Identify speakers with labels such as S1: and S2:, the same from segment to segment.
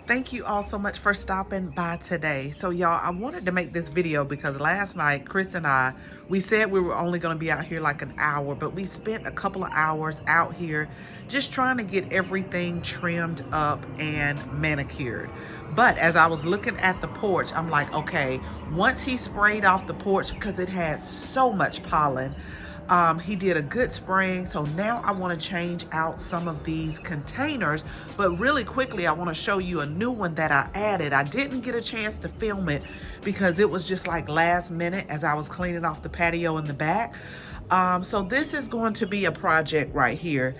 S1: Thank you all so much for stopping by today. So y'all, I wanted to make this video because last night, Chris and I, we said we were only gonna be out here like an hour, but we spent a couple of hours out here just trying to get everything trimmed up and manicured. But as I was looking at the porch, I'm like, okay, once he sprayed off the porch because it had so much pollen, he did a good spraying. So now I want to change out some of these containers, but really quickly I want to show you a new one that I added. I didn't get a chance to film it because it was just like last minute as I was cleaning off the patio in the back. So this is going to be a project right here.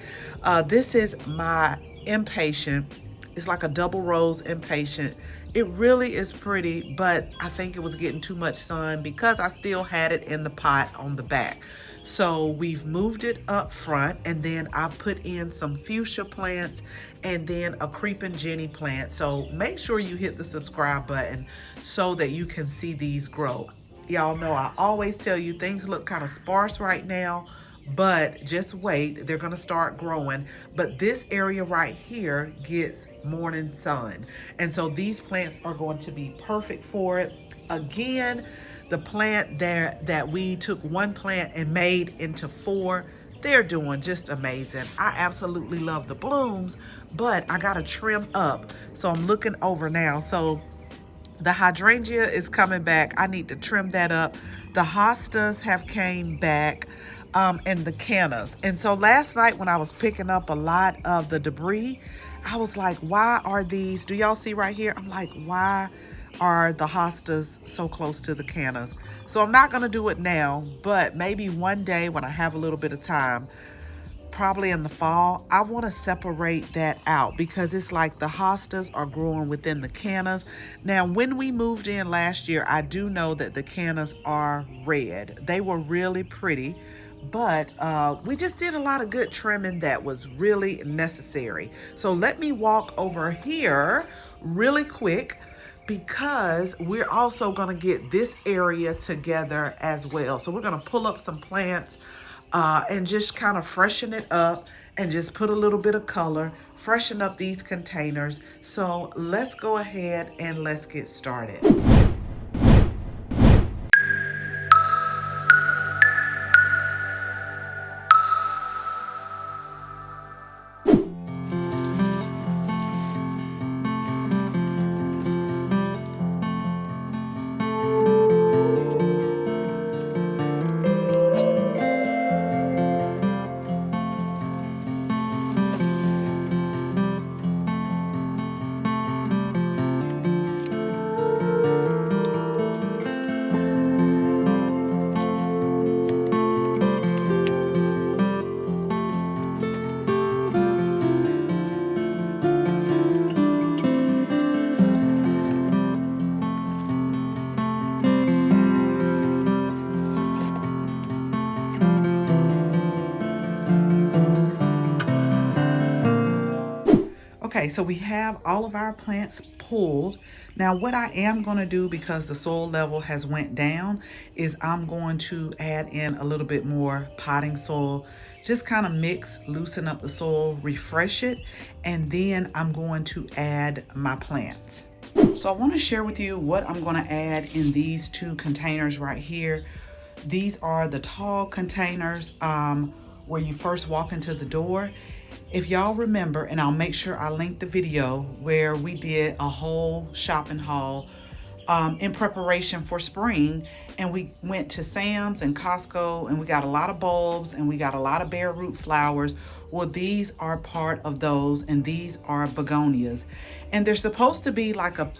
S1: This is my impatient. It's like a double rose impatient. It really is pretty, but I think it was getting too much sun because I still had it in the pot on the back. So we've moved it up front, and then I put in some fuchsia plants and then a creeping jenny plant. So make sure you hit the subscribe button so that you can see these grow. Y'all know I always tell you things look kind of sparse right now, but just wait, they're gonna start growing. But this area right here gets morning sun, and so these plants are going to be perfect for it. Again, the plant there that we took one plant and made into four, they're doing just amazing. I absolutely love the blooms, but I gotta trim up, so I'm looking over now. So the hydrangea is coming back. I need to trim that up. The hostas have came back, and the cannas. And so last night when I was picking up a lot of the debris, I was like, why are these, do y'all see right here? I'm like, why are the hostas so close to the cannas? So I'm not gonna do it now, but maybe one day when I have a little bit of time, probably in the fall, I want to separate that out because it's like the hostas are growing within the cannas. Now, when we moved in last year, I do know that the cannas are red. They were really pretty, but we just did a lot of good trimming that was really necessary. So let me walk over here really quick because we're also going to get this area together as well. So we're going to pull up some plants and just kind of freshen it up and just put a little bit of color, freshen up these containers. So let's go ahead and let's get started. Okay, so we have all of our plants pulled. Now what I am going to do, because the soil level has went down, is I'm going to add in a little bit more potting soil. Just kind of mix, loosen up the soil, refresh it, and then I'm going to add my plants. So I want to share with you what I'm going to add in these two containers right here. These are the tall containers where you first walk into the door. If y'all remember, and I'll make sure I link the video where we did a whole shopping haul in preparation for spring, and we went to Sam's and Costco and we got a lot of bulbs and we got a lot of bare root flowers. Well, these are part of those, and these are begonias, and they're supposed to be like a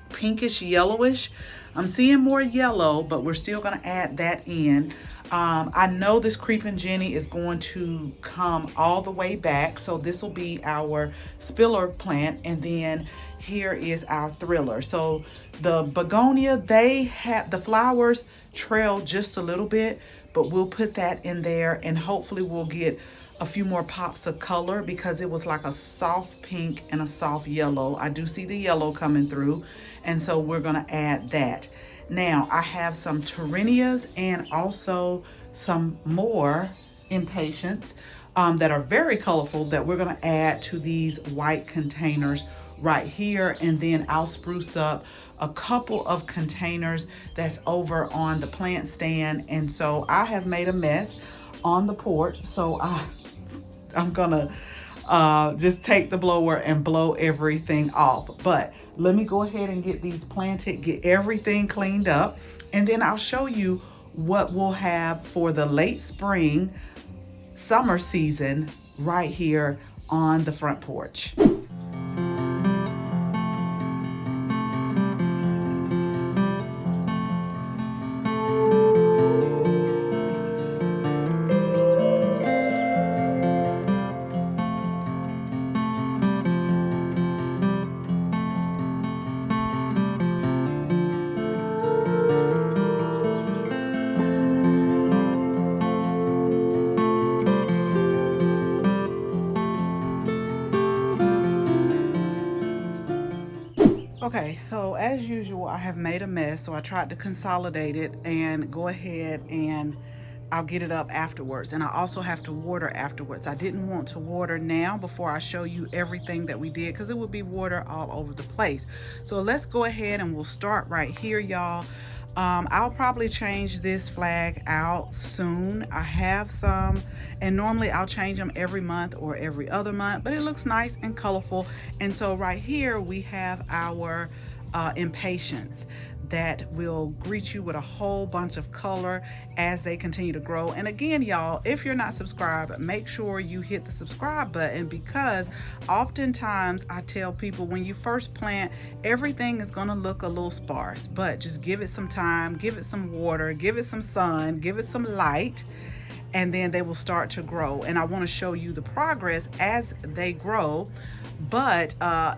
S1: pinkish yellowish. I'm seeing more yellow, but we're still going to add that in. I know this creeping jenny is going to come all the way back, so this will be our spiller plant, and then here is our thriller. So the begonia, they have the flowers trail just a little bit, but we'll put that in there, and hopefully we'll get a few more pops of color because it was like a soft pink and a soft yellow. I do see the yellow coming through, and so we're gonna add that. Now I have some Tyrannias and also some more impatients that are very colorful that we're gonna add to these white containers right here, and then I'll spruce up a couple of containers that's over on the plant stand. And so I have made a mess on the porch, so I'm gonna just take the blower and blow everything off. But let me go ahead and get these planted, get everything cleaned up, and then I'll show you what we'll have for the late spring, summer season right here on the front porch. Okay, so as usual, I have made a mess, so I tried to consolidate it and go ahead and I'll get it up afterwards. And I also have to water afterwards. I didn't want to water now before I show you everything that we did, because it would be water all over the place. So let's go ahead and we'll start right here, y'all. I'll probably change this flag out soon. I have some, and normally I'll change them every month or every other month, but it looks nice and colorful. And so right here we have our impatients that will greet you with a whole bunch of color as they continue to grow. And again, y'all, if you're not subscribed, make sure you hit the subscribe button, because oftentimes I tell people when you first plant, everything is going to look a little sparse, but just give it some time, give it some water, give it some sun, give it some light, and then they will start to grow. And I want to show you the progress as they grow. But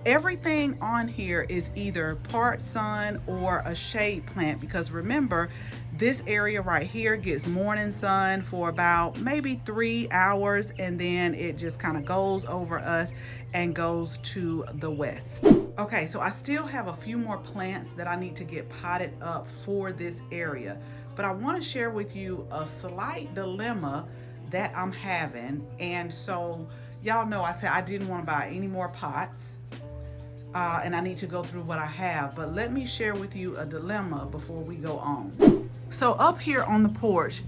S1: everything on here is either part sun or a shade plant, because remember, this area right here gets morning sun for about maybe 3 hours, and then it just kind of goes over us and goes to the west. Okay, so I still have a few more plants that I need to get potted up for this area, but I want to share with you a slight dilemma that I'm having. And so y'all know I said I didn't want to buy any more pots, and I need to go through what I have, but let me share with you a dilemma before we go on. So up here on the porch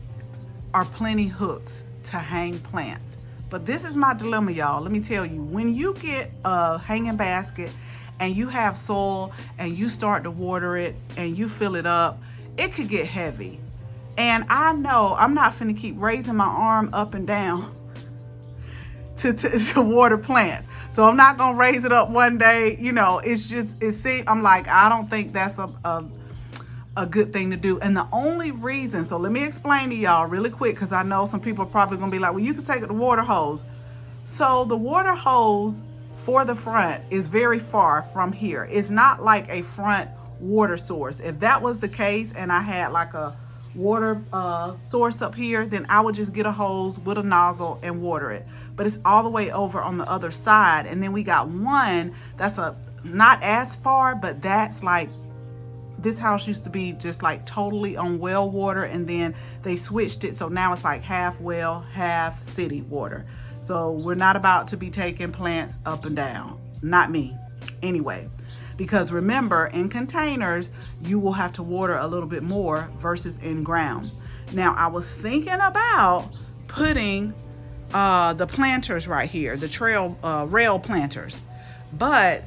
S1: are plenty hooks to hang plants, but this is my dilemma, y'all. Let me tell you, when you get a hanging basket and you have soil and you start to water it and you fill it up, it could get heavy. And I know I'm not finna keep raising my arm up and down to water plants. So I'm not gonna raise it up one day, you know. It's just, I'm like, I don't think that's a good thing to do. And the only reason, so let me explain to y'all really quick, because I know some people are probably gonna be like, well, you can take the water hose. So the water hose for the front is very far from here. It's not like a front water source. If that was the case and I had like a water source up here, then I would just get a hose with a nozzle and water it. But it's all the way over on the other side, and then we got one that's not as far, but that's like, this house used to be just like totally on well water, and then they switched it, so now it's like half well, half city water. So we're not about to be taking plants up and down, not me anyway. Because remember, in containers, you will have to water a little bit more versus in ground. Now, I was thinking about putting the planters right here, the rail planters, but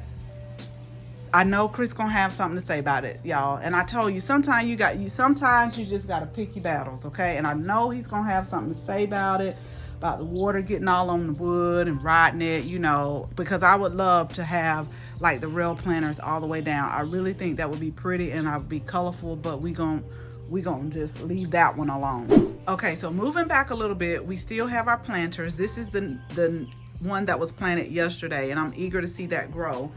S1: I know Chris gonna have something to say about it, y'all. And I told you, sometimes you just gotta pick your battles, okay? And I know he's gonna have something to say about it, about the water getting all on the wood and rotting it, you know, because I would love to have like the rail planters all the way down. I really think that would be pretty and I would be colorful, but we gonna just leave that one alone. Okay, so moving back a little bit, we still have our planters. This is the one that was planted yesterday, and I'm eager to see that grow.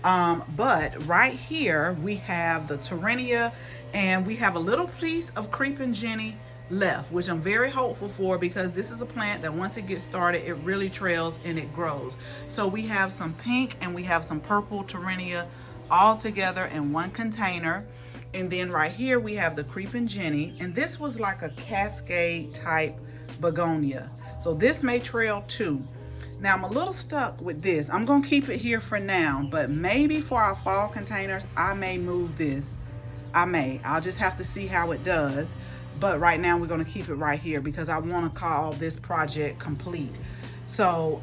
S1: But right here we have the Torrenia, and we have a little piece of creeping Jenny left, which I'm very hopeful for, because this is a plant that once it gets started, it really trails and it grows. So we have some pink and we have some purple Torrenia all together in one container. And then right here we have the creeping Jenny, and this was like a cascade type begonia. So this may trail too. Now I'm a little stuck with this. I'm gonna keep it here for now, but maybe for our fall containers, I may move this. I'll just have to see how it does. But right now we're gonna keep it right here because I wanna call this project complete. So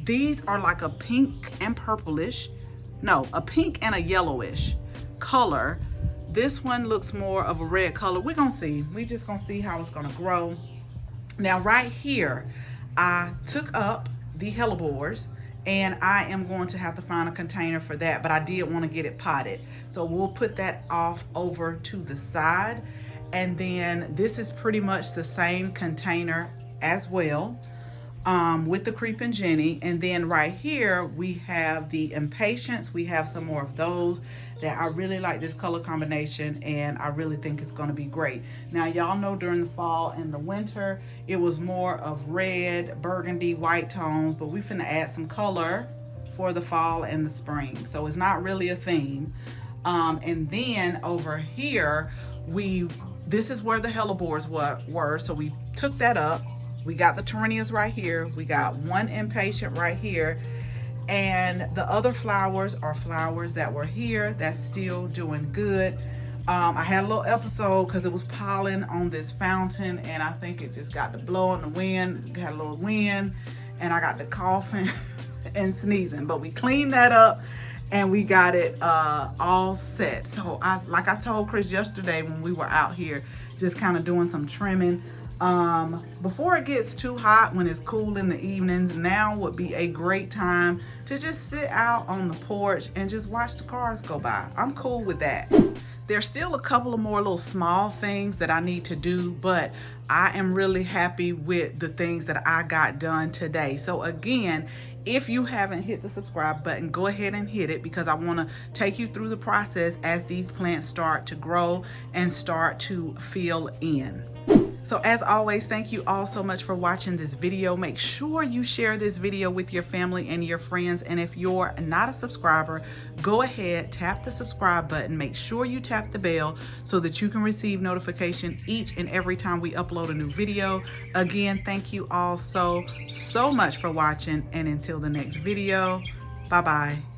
S1: these are like a pink and purplish, no, a pink and a yellowish color. This one looks more of a red color. We're gonna see. We're just gonna see how it's gonna grow. Now right here, I took up the hellebores and I am going to have to find a container for that, but I did want to get it potted. So we'll put that off over to the side. And then this is pretty much the same container as well, with the creeping Jenny. And then right here we have the impatients. We have some more of those that I really like this color combination, and I really think it's going to be great. Now y'all know during the fall and the winter it was more of red, burgundy, white tones, but we finna add some color for the fall and the spring, so it's not really a theme. And then over here this is where the hellebores were, so we took that up. We got the Tarinias right here, we got one impatient right here, and the other flowers are flowers that were here that's still doing good. I had a little episode because it was pollen on this fountain, and I think it just got to blowing the wind, got a little wind, and I got to coughing and sneezing. But we cleaned that up and we got it all set. So like I told Chris yesterday when we were out here just kind of doing some trimming, before it gets too hot, when it's cool in the evenings, now would be a great time to just sit out on the porch and just watch the cars go by. I'm cool with that. There's still a couple of more little small things that I need to do, but I am really happy with the things that I got done today. So again, if you haven't hit the subscribe button, go ahead and hit it, because I want to take you through the process as these plants start to grow and start to fill in. So as always, thank you all so much for watching this video. Make sure you share this video with your family and your friends. And if you're not a subscriber, go ahead, tap the subscribe button. Make sure you tap the bell so that you can receive notification each and every time we upload a new video. Again, thank you all so much for watching. And until the next video, bye-bye.